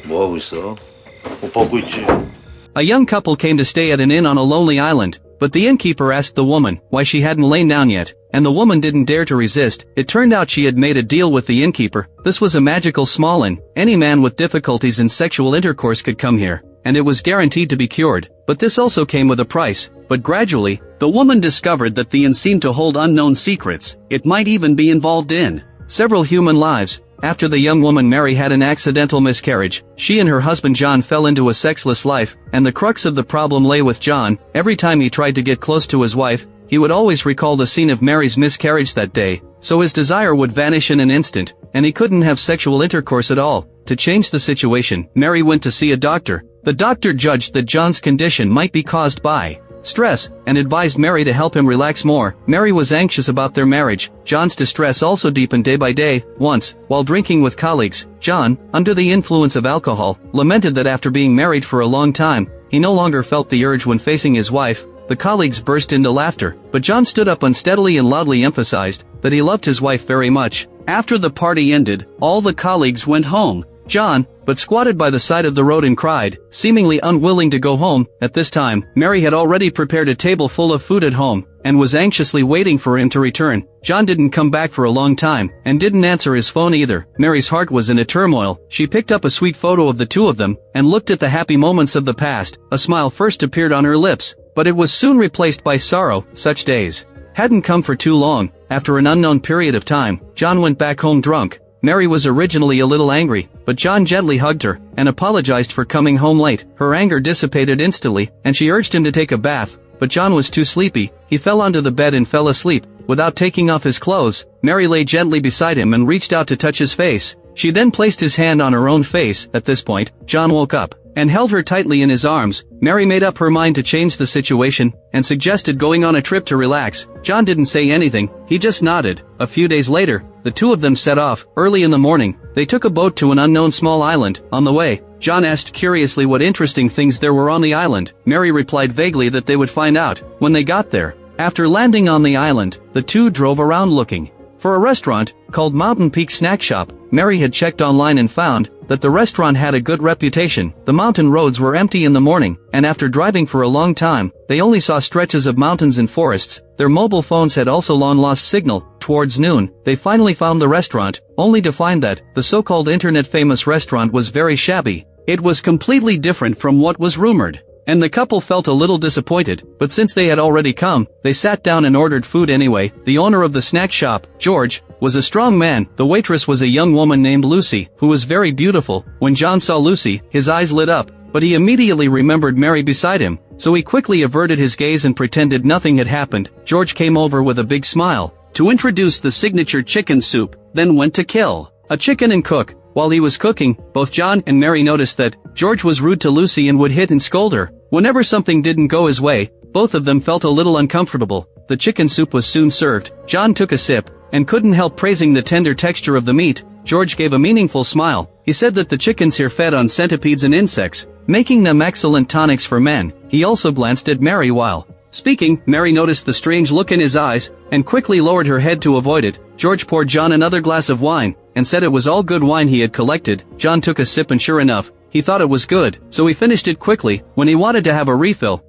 뭐 하고 있어? 옷 벗고 있지. A young couple came to stay at an inn on a lonely island, but the innkeeper asked the woman why she hadn't lain down yet, and the woman didn't dare to resist. It turned out she had made a deal with the innkeeper. This was a magical small inn. Any man with difficulties in sexual intercourse could come here, and it was guaranteed to be cured. But this also came with a price. But gradually, the woman discovered that the inn seemed to hold unknown secrets. It might even be involved in several human lives. After the young woman Mary had an accidental miscarriage, she and her husband John fell into a sexless life, and the crux of the problem lay with John. Every time he tried to get close to his wife, he would always recall the scene of Mary's miscarriage that day, so his desire would vanish in an instant, and he couldn't have sexual intercourse at all. To change the situation, Mary went to see a doctor. The doctor judged that John's condition might be caused by stress, and advised Mary to help him relax more. Mary was anxious about their marriage. John's distress also deepened day by day. Once, while drinking with colleagues, John, under the influence of alcohol, lamented that after being married for a long time, he no longer felt the urge when facing his wife. The colleagues burst into laughter, but John stood up unsteadily and loudly emphasized that he loved his wife very much. After the party ended, all the colleagues went home. John, but squatted by the side of the road and cried, seemingly unwilling to go home. At this time, Mary had already prepared a table full of food at home, and was anxiously waiting for him to return. John didn't come back for a long time, and didn't answer his phone either. Mary's heart was in a turmoil. She picked up a sweet photo of the two of them, and looked at the happy moments of the past. A smile first appeared on her lips, but it was soon replaced by sorrow. Such days hadn't come for too long. After an unknown period of time, John went back home drunk. Mary was originally a little angry, but John gently hugged her, and apologized for coming home late. Her anger dissipated instantly, and she urged him to take a bath, but John was too sleepy. He fell onto the bed and fell asleep. Without taking off his clothes, Mary lay gently beside him and reached out to touch his face. She then placed his hand on her own face. At this point, John woke up, and held her tightly in his arms. Mary made up her mind to change the situation, and suggested going on a trip to relax. John didn't say anything, he just nodded. A few days later, the two of them set off. Early in the morning, they took a boat to an unknown small island. On the way, John asked curiously what interesting things there were on the island. Mary replied vaguely that they would find out when they got there. After landing on the island, the two drove around looking for a restaurant called Mountain Peak Snack Shop. Mary had checked online and found that the restaurant had a good reputation. The mountain roads were empty in the morning, and after driving for a long time, they only saw stretches of mountains and forests. Their mobile phones had also long lost signal. Towards noon, they finally found the restaurant, only to find that the so-called internet-famous restaurant was very shabby. It was completely different from what was rumored, and the couple felt a little disappointed, but since they had already come, they sat down and ordered food anyway. The owner of the snack shop, George, was a strong man. The waitress was a young woman named Lucy, who was very beautiful. When John saw Lucy, his eyes lit up, but he immediately remembered Mary beside him, so he quickly averted his gaze and pretended nothing had happened. George came over with a big smile to introduce the signature chicken soup, then went to kill a chicken and cook. While he was cooking, both John and Mary noticed that George was rude to Lucy and would hit and scold her. Whenever something didn't go his way, both of them felt a little uncomfortable. The chicken soup was soon served. John took a sip, and couldn't help praising the tender texture of the meat. George gave a meaningful smile. He said that the chickens here fed on centipedes and insects, making them excellent tonics for men. He also glanced at Mary while speaking. Mary noticed the strange look in his eyes, and quickly lowered her head to avoid it. George poured John another glass of wine, and said it was all good wine he had collected. John took a sip and sure enough, he thought it was good, so he finished it quickly. When he wanted to have a refill,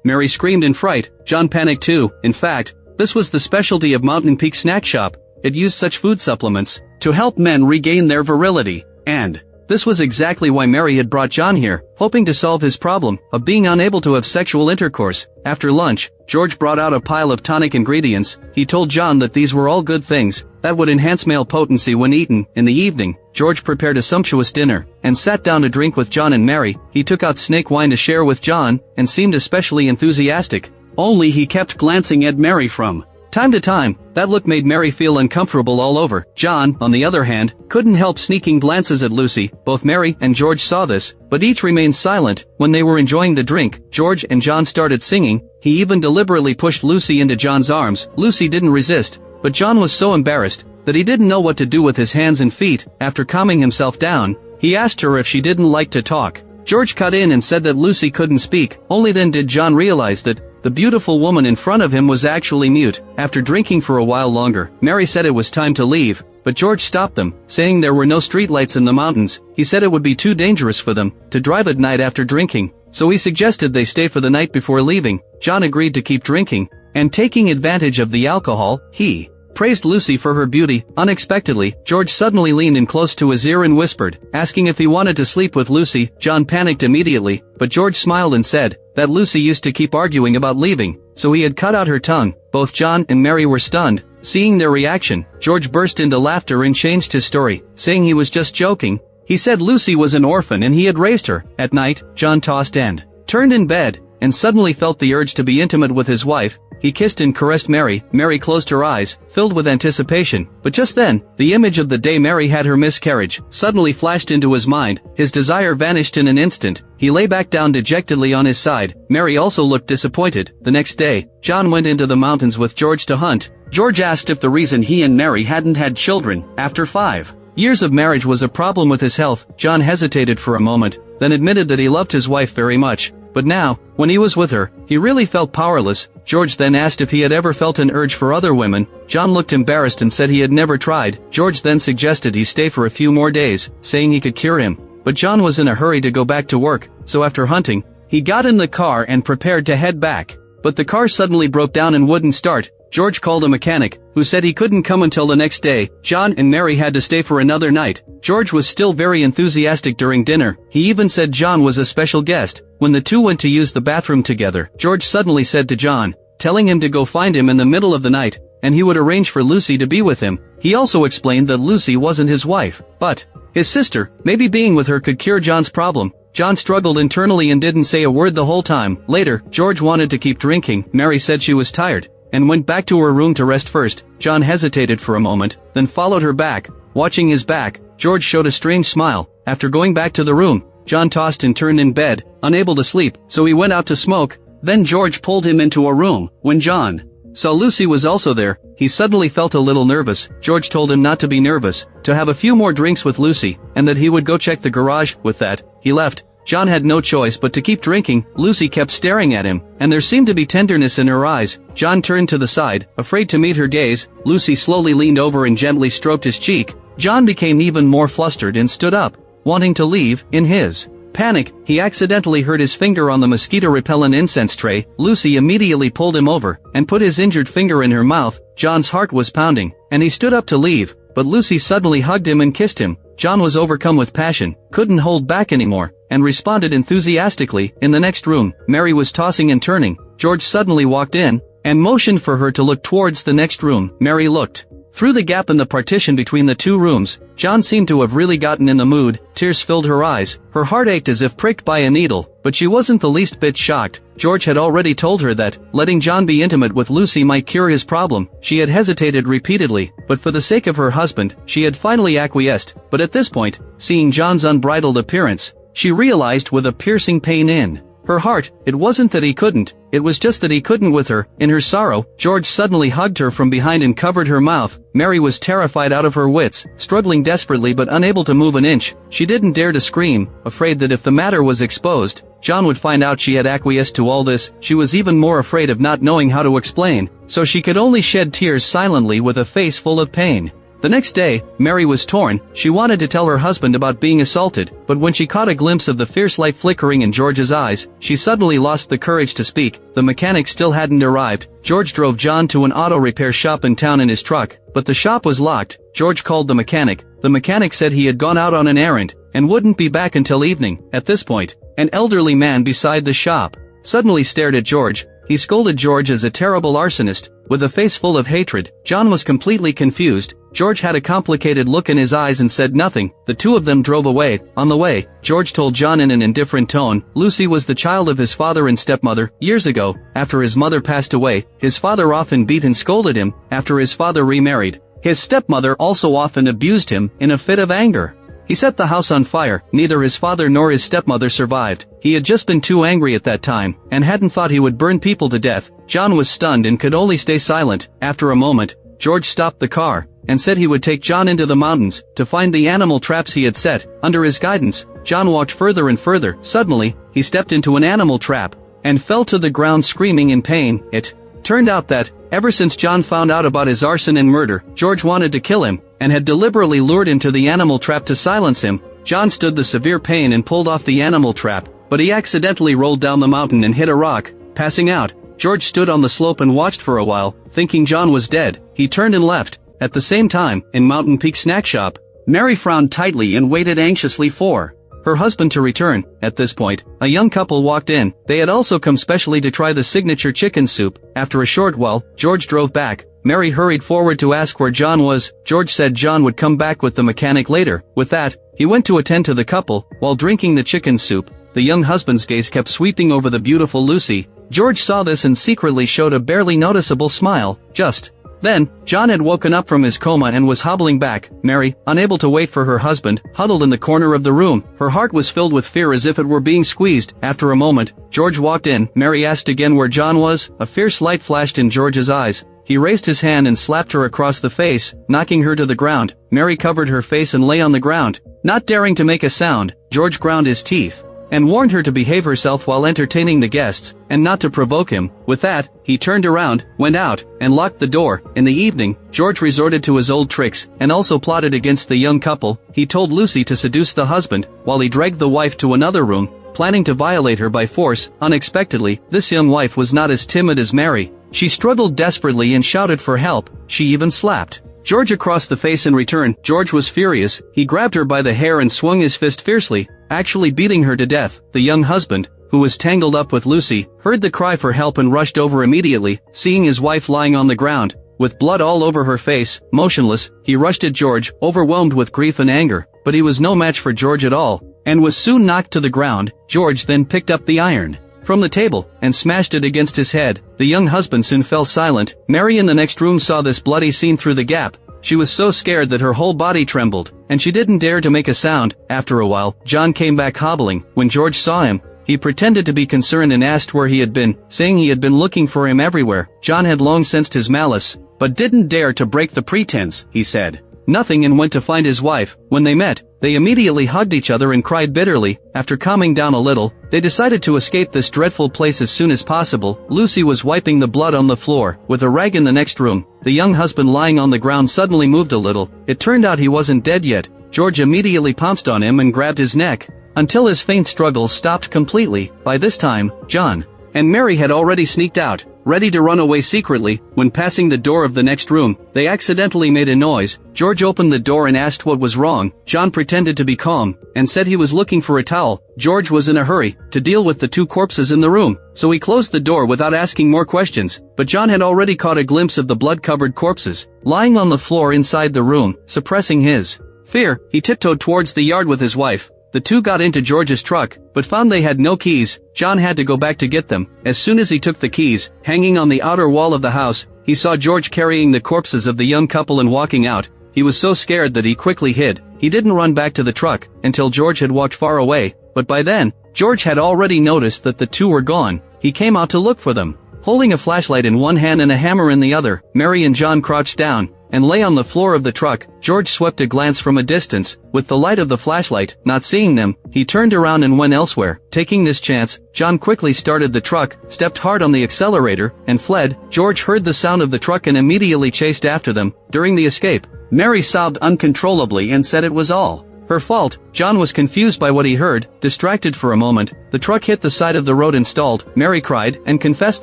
Mary screamed in fright. John panicked too. In fact, this was the specialty of Mountain Peak Snack Shop. It used such food supplements to help men regain their virility, and this was exactly why Mary had brought John here, hoping to solve his problem of being unable to have sexual intercourse. After lunch, George brought out a pile of tonic ingredients. He told John that these were all good things that would enhance male potency when eaten. In the evening, George prepared a sumptuous dinner, and sat down to drink with John and Mary. He took out snake wine to share with John, and seemed especially enthusiastic. Only he kept glancing at Mary from time to time. That look made Mary feel uncomfortable all over. John, on the other hand, couldn't help sneaking glances at Lucy. Both Mary and George saw this, but each remained silent. When they were enjoying the drink, George and John started singing. He even deliberately pushed Lucy into John's arms. Lucy didn't resist, but John was so embarrassed that he didn't know what to do with his hands and feet. After calming himself down, he asked her if she didn't like to talk. George cut in and said that Lucy couldn't speak. Only then did John realize that the beautiful woman in front of him was actually mute. After drinking for a while longer, Mary said it was time to leave. but George stopped them, saying there were no streetlights in the mountains. He said it would be too dangerous for them to drive at night after drinking, so he suggested they stay for the night before leaving. John agreed to keep drinking, and taking advantage of the alcohol, he praised Lucy for her beauty. Unexpectedly, George suddenly leaned in close to his ear and whispered, asking if he wanted to sleep with Lucy. John panicked immediately, but George smiled and said that Lucy used to keep arguing about leaving, so he had cut out her tongue. Both John and Mary were stunned. Seeing their reaction, George burst into laughter and changed his story, saying he was just joking. He said Lucy was an orphan and he had raised her. At night, John tossed and turned in bed, and suddenly felt the urge to be intimate with his wife. He kissed and caressed Mary. Mary closed her eyes, filled with anticipation, but just then, the image of the day Mary had her miscarriage suddenly flashed into his mind. His desire vanished in an instant. He lay back down dejectedly on his side. Mary also looked disappointed. The next day, John went into the mountains with George to hunt. George asked if the reason he and Mary hadn't had children after 5 years of marriage was a problem with his health. John hesitated for a moment, then admitted that he loved his wife very much, but now, when he was with her, he really felt powerless. George then asked if he had ever felt an urge for other women. John looked embarrassed and said he had never tried. George then suggested he stay for a few more days, saying he could cure him, but John was in a hurry to go back to work, so after hunting, he got in the car and prepared to head back. But the car suddenly broke down and wouldn't start. George called a mechanic, who said he couldn't come until the next day. John and Mary had to stay for another night. George was still very enthusiastic during dinner. He even said John was a special guest. When the two went to use the bathroom together, George suddenly said to John, telling him to go find him in the middle of the night, and he would arrange for Lucy to be with him. He also explained that Lucy wasn't his wife, but his sister. Maybe being with her could cure John's problem. John struggled internally and didn't say a word the whole time. Later, George wanted to keep drinking. Mary said she was tired, and went back to her room to rest first. John hesitated for a moment, then followed her back. Watching his back, George showed a strange smile. After going back to the room, John tossed and turned in bed, unable to sleep, so he went out to smoke. Then George pulled him into a room. When John saw Lucy was also there, he suddenly felt a little nervous. George told him not to be nervous, to have a few more drinks with Lucy, and that he would go check the garage. With that, he left. John had no choice but to keep drinking. Lucy kept staring at him, and there seemed to be tenderness in her eyes. John turned to the side, afraid to meet her gaze. Lucy slowly leaned over and gently stroked his cheek. John became even more flustered and stood up, wanting to leave. In his panic, he accidentally hurt his finger on the mosquito-repellent incense tray. Lucy immediately pulled him over, and put his injured finger in her mouth. John's heart was pounding, and he stood up to leave, but Lucy suddenly hugged him and kissed him. John was overcome with passion, couldn't hold back anymore, and responded enthusiastically. In the next room, Mary was tossing and turning. George suddenly walked in, and motioned for her to look towards the next room. Mary looked through the gap in the partition between the two rooms. John seemed to have really gotten in the mood. Tears filled her eyes. Her heart ached as if pricked by a needle, but she wasn't the least bit shocked. George had already told her that letting John be intimate with Lucy might cure his problem. She had hesitated repeatedly, but for the sake of her husband, she had finally acquiesced. But at this point, seeing John's unbridled appearance, she realized with a piercing pain in her heart, it wasn't that he couldn't, it was just that he couldn't with her. In her sorrow, George suddenly hugged her from behind and covered her mouth. Mary was terrified out of her wits, struggling desperately but unable to move an inch. She didn't dare to scream, afraid that if the matter was exposed, John would find out she had acquiesced to all this. She was even more afraid of not knowing how to explain, so she could only shed tears silently with a face full of pain. The next day, Mary was torn. She wanted to tell her husband about being assaulted, but when she caught a glimpse of the fierce light flickering in George's eyes, she suddenly lost the courage to speak. The mechanic still hadn't arrived. George drove John to an auto repair shop in town in his truck, but the shop was locked. George called the mechanic. The mechanic said he had gone out on an errand, and wouldn't be back until evening. At this point, an elderly man beside the shop suddenly stared at George. He scolded George as a terrible arsonist, with a face full of hatred. John was completely confused. George had a complicated look in his eyes and said nothing. The two of them drove away. On the way, George told John in an indifferent tone, Lucy was the child of his father and stepmother. Years ago, after his mother passed away, his father often beat and scolded him. After his father remarried, his stepmother also often abused him in a fit of anger. He set the house on fire. Neither his father nor his stepmother survived. He had just been too angry at that time, and hadn't thought he would burn people to death. John was stunned and could only stay silent. After a moment, George stopped the car, and said he would take John into the mountains, to find the animal traps he had set. Under his guidance, John walked further and further. Suddenly, he stepped into an animal trap, and fell to the ground screaming in pain. It turned out that, ever since John found out about his arson and murder, George wanted to kill him, and had deliberately lured him to the animal trap to silence him. John stood the severe pain and pulled off the animal trap, but he accidentally rolled down the mountain and hit a rock, passing out. George stood on the slope and watched for a while, thinking John was dead. He turned and left. At the same time, in Mountain Peak Snack Shop, Mary frowned tightly and waited anxiously for her husband to return. At this point, a young couple walked in. They had also come specially to try the signature chicken soup. After a short while, George drove back. Mary hurried forward to ask where John was. George said John would come back with the mechanic later. With that, he went to attend to the couple. While drinking the chicken soup, the young husband's gaze kept sweeping over the beautiful Lucy. George saw this and secretly showed a barely noticeable smile. Just then, John had woken up from his coma and was hobbling back. Mary, unable to wait for her husband, huddled in the corner of the room. Her heart was filled with fear as if it were being squeezed. After a moment, George walked in. Mary asked again where John was. A fierce light flashed in George's eyes. He raised his hand and slapped her across the face, knocking her to the ground. Mary covered her face and lay on the ground. Not daring to make a sound, George ground his teeth and warned her to behave herself while entertaining the guests, and not to provoke him. With that, he turned around, went out, and locked the door. In the evening, George resorted to his old tricks, and also plotted against the young couple. He told Lucy to seduce the husband, while he dragged the wife to another room, planning to violate her by force. Unexpectedly, this young wife was not as timid as Mary. She struggled desperately and shouted for help. She even slapped George across the face in return. George was furious. He grabbed her by the hair and swung his fist fiercely, actually beating her to death. The young husband, who was tangled up with Lucy, heard the cry for help and rushed over immediately. Seeing his wife lying on the ground, with blood all over her face, motionless, he rushed at George, overwhelmed with grief and anger. But he was no match for George at all, and was soon knocked to the ground. George then picked up the iron from the table, and smashed it against his head. The young husband soon fell silent. Mary in the next room saw this bloody scene through the gap. She was so scared that her whole body trembled, and she didn't dare to make a sound. After a while, John came back hobbling. When George saw him, he pretended to be concerned and asked where he had been, saying he had been looking for him everywhere. John had long sensed his malice, but didn't dare to break the pretense. He said nothing and went to find his wife. When they met, they immediately hugged each other and cried bitterly. After calming down a little, they decided to escape this dreadful place as soon as possible. Lucy was wiping the blood on the floor, with a rag in the next room. The young husband lying on the ground suddenly moved a little. It turned out he wasn't dead yet. George immediately pounced on him and grabbed his neck, until his faint struggles stopped completely. By this time, John and Mary had already sneaked out, ready to run away secretly. When passing the door of the next room, they accidentally made a noise. George opened the door and asked what was wrong. John pretended to be calm, and said he was looking for a towel. George was in a hurry to deal with the two corpses in the room, so he closed the door without asking more questions. But John had already caught a glimpse of the blood-covered corpses, lying on the floor inside the room. Suppressing his fear, he tiptoed towards the yard with his wife. The two got into George's truck, but found they had no keys. John had to go back to get them. As soon as he took the keys, hanging on the outer wall of the house, he saw George carrying the corpses of the young couple and walking out. He was so scared that he quickly hid. He didn't run back to the truck until George had walked far away, but by then, George had already noticed that the two were gone. He came out to look for them, holding a flashlight in one hand and a hammer in the other. Mary and John crouched down and lay on the floor of the truck. George swept a glance from a distance, with the light of the flashlight. Not seeing them, he turned around and went elsewhere. Taking this chance, John quickly started the truck, stepped hard on the accelerator, and fled. George heard the sound of the truck and immediately chased after them. During the escape, Mary sobbed uncontrollably and said it was all her fault. John was confused by what he heard. Distracted for a moment, the truck hit the side of the road and stalled. Mary cried and confessed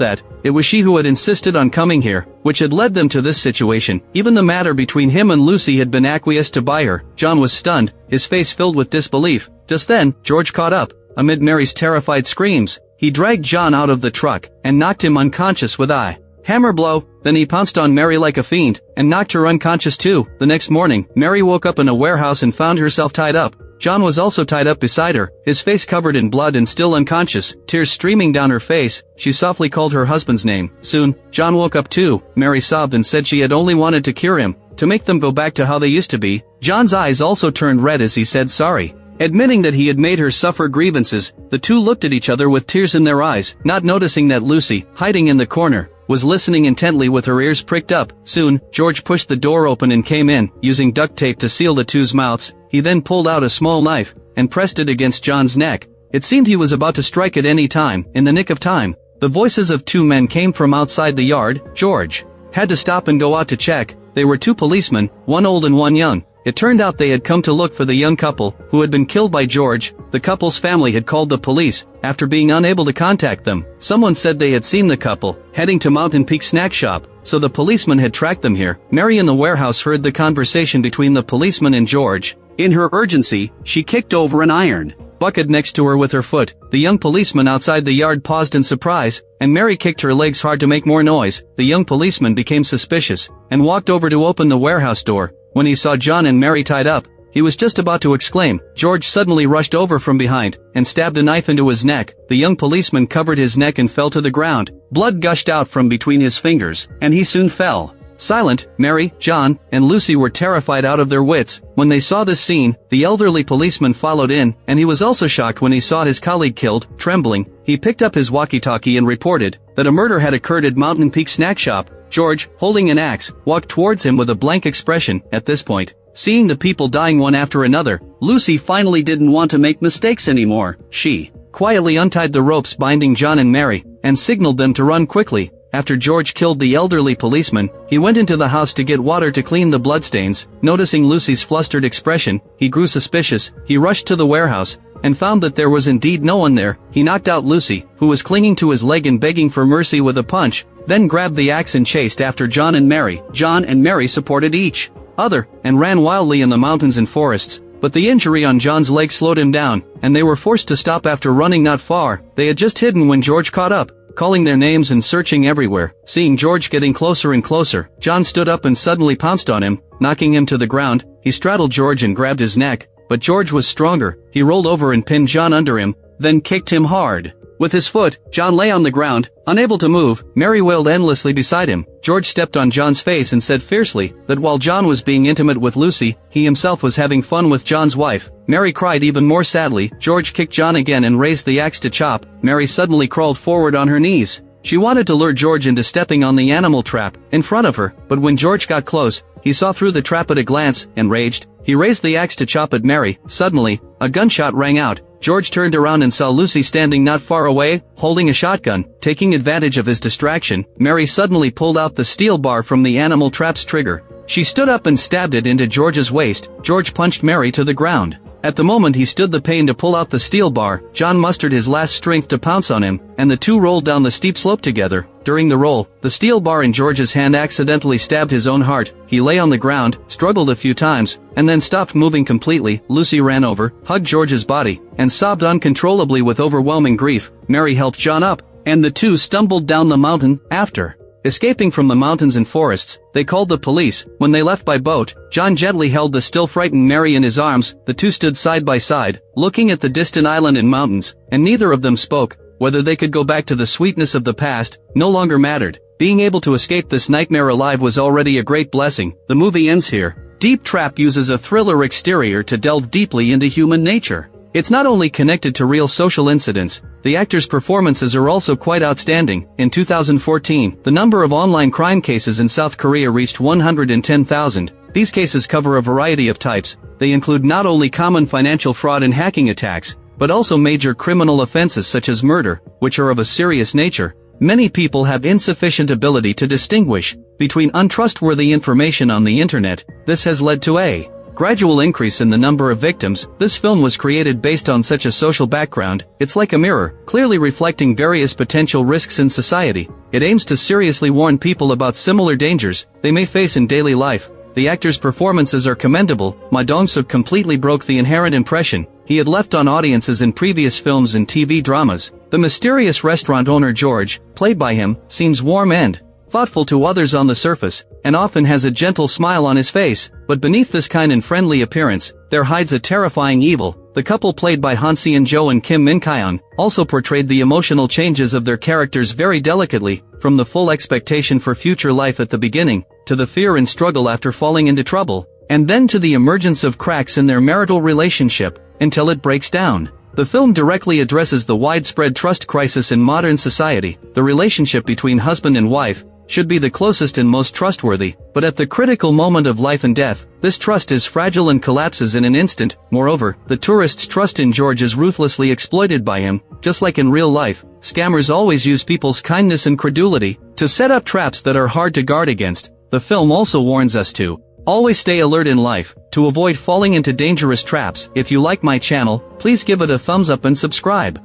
that it was she who had insisted on coming here, which had led them to this situation. Even the matter between him and Lucy had been acquiesced to by her. John was stunned, his face filled with disbelief. Just then, George caught up. Amid Mary's terrified screams, he dragged John out of the truck and knocked him unconscious with a hammer blow. Then he pounced on Mary like a fiend, and knocked her unconscious too. The next morning, Mary woke up in a warehouse and found herself tied up. John was also tied up beside her, his face covered in blood and still unconscious, tears streaming down her face. She softly called her husband's name. Soon, John woke up too. Mary sobbed and said she had only wanted to cure him, to make them go back to how they used to be. John's eyes also turned red as he said sorry. Admitting that he had made her suffer grievances, the two looked at each other with tears in their eyes, not noticing that Lucy, hiding in the corner, was listening intently with her ears pricked up. Soon, George pushed the door open and came in, using duct tape to seal the two's mouths. He then pulled out a small knife, and pressed it against John's neck. It seemed he was about to strike at any time. In the nick of time, The voices of two men came from outside the yard. George had to stop and go out to check. They were two policemen, one old and one young. It turned out they had come to look for the young couple, who had been killed by George. The couple's family had called the police, after being unable to contact them. Someone said they had seen the couple, heading to Mountain Peak Snack Shop, so the policeman had tracked them here. Mary in the warehouse heard the conversation between the policeman and George. In her urgency, she kicked over an iron bucket next to her with her foot. The young policeman outside the yard paused in surprise, and Mary kicked her legs hard to make more noise. The young policeman became suspicious, and walked over to open the warehouse door. When he saw John and Mary tied up, he was just about to exclaim. George suddenly rushed over from behind, and stabbed a knife into his neck. The young policeman covered his neck and fell to the ground. Blood gushed out from between his fingers, and he soon fell silent. Mary, John, and Lucy were terrified out of their wits. When they saw this scene, the elderly policeman followed in, and he was also shocked when he saw his colleague killed. Trembling, he picked up his walkie-talkie and reported that a murder had occurred at Mountain Peak Snack Shop. George, holding an axe, walked towards him with a blank expression. At this point, seeing the people dying one after another, Lucy finally didn't want to make mistakes anymore. She quietly untied the ropes binding John and Mary, and signaled them to run quickly. After George killed the elderly policeman, he went into the house to get water to clean the bloodstains. Noticing Lucy's flustered expression, he grew suspicious. He rushed to the warehouse, and found that there was indeed no one there. He knocked out Lucy, who was clinging to his leg and begging for mercy with a punch, then grabbed the axe and chased after John and Mary. John and Mary supported each other, and ran wildly in the mountains and forests. But the injury on John's leg slowed him down, and they were forced to stop after running not far. They had just hidden when George caught up, calling their names and searching everywhere. Seeing George getting closer and closer, John stood up and suddenly pounced on him, knocking him to the ground. He straddled George and grabbed his neck, but George was stronger. He rolled over and pinned John under him, then kicked him hard with his foot. John lay on the ground, unable to move. Mary wailed endlessly beside him. George stepped on John's face and said fiercely that while John was being intimate with Lucy, he himself was having fun with John's wife. Mary cried even more sadly. George kicked John again and raised the axe to chop. Mary suddenly crawled forward on her knees. She wanted to lure George into stepping on the animal trap in front of her, but when George got close, he saw through the trap at a glance. Enraged, he raised the axe to chop at Mary. Suddenly, a gunshot rang out. George turned around and saw Lucy standing not far away, holding a shotgun. Taking advantage of his distraction, Mary suddenly pulled out the steel bar from the animal trap's trigger. She stood up and stabbed it into George's waist. George punched Mary to the ground. At the moment he stood the pain to pull out the steel bar, John mustered his last strength to pounce on him, and the two rolled down the steep slope together. During the roll, the steel bar in George's hand accidentally stabbed his own heart. He lay on the ground, struggled a few times, and then stopped moving completely. Lucy ran over, hugged George's body, and sobbed uncontrollably with overwhelming grief. Mary helped John up, and the two stumbled down the mountain. After escaping from the mountains and forests, they called the police. When they left by boat, John gently held the still frightened Mary in his arms. The two stood side by side, looking at the distant island and mountains, and neither of them spoke. Whether they could go back to the sweetness of the past no longer mattered. Being able to escape this nightmare alive was already a great blessing. The movie ends here. Deep Trap uses a thriller exterior to delve deeply into human nature. It's not only connected to real social incidents, the actors' performances are also quite outstanding. In 2014, the number of online crime cases in South Korea reached 110,000. These cases cover a variety of types. They include not only common financial fraud and hacking attacks, but also major criminal offenses such as murder, which are of a serious nature. Many people have insufficient ability to distinguish between untrustworthy information on the internet. This has led to a gradual increase in the number of victims. This film was created based on such a social background. It's like a mirror, clearly reflecting various potential risks in society. It aims to seriously warn people about similar dangers they may face in daily life. The actors' performances are commendable. Ma Dong-seok completely broke the inherent impression he had left on audiences in previous films and TV dramas. The mysterious restaurant owner George, played by him, seems warm and thoughtful to others on the surface, and often has a gentle smile on his face, but beneath this kind and friendly appearance, there hides a terrifying evil. The couple played by Han Seon-jo and Kim Min-kyeon also portrayed the emotional changes of their characters very delicately, from the full expectation for future life at the beginning, to the fear and struggle after falling into trouble, and then to the emergence of cracks in their marital relationship, until it breaks down. The film directly addresses the widespread trust crisis in modern society. The relationship between husband and wife should be the closest and most trustworthy, but at the critical moment of life and death, this trust is fragile and collapses in an instant. Moreover, the tourist's trust in George is ruthlessly exploited by him. Just like in real life, scammers always use people's kindness and credulity to set up traps that are hard to guard against. The film also warns us to always stay alert in life, to avoid falling into dangerous traps. If you like my channel, please give it a thumbs up and subscribe.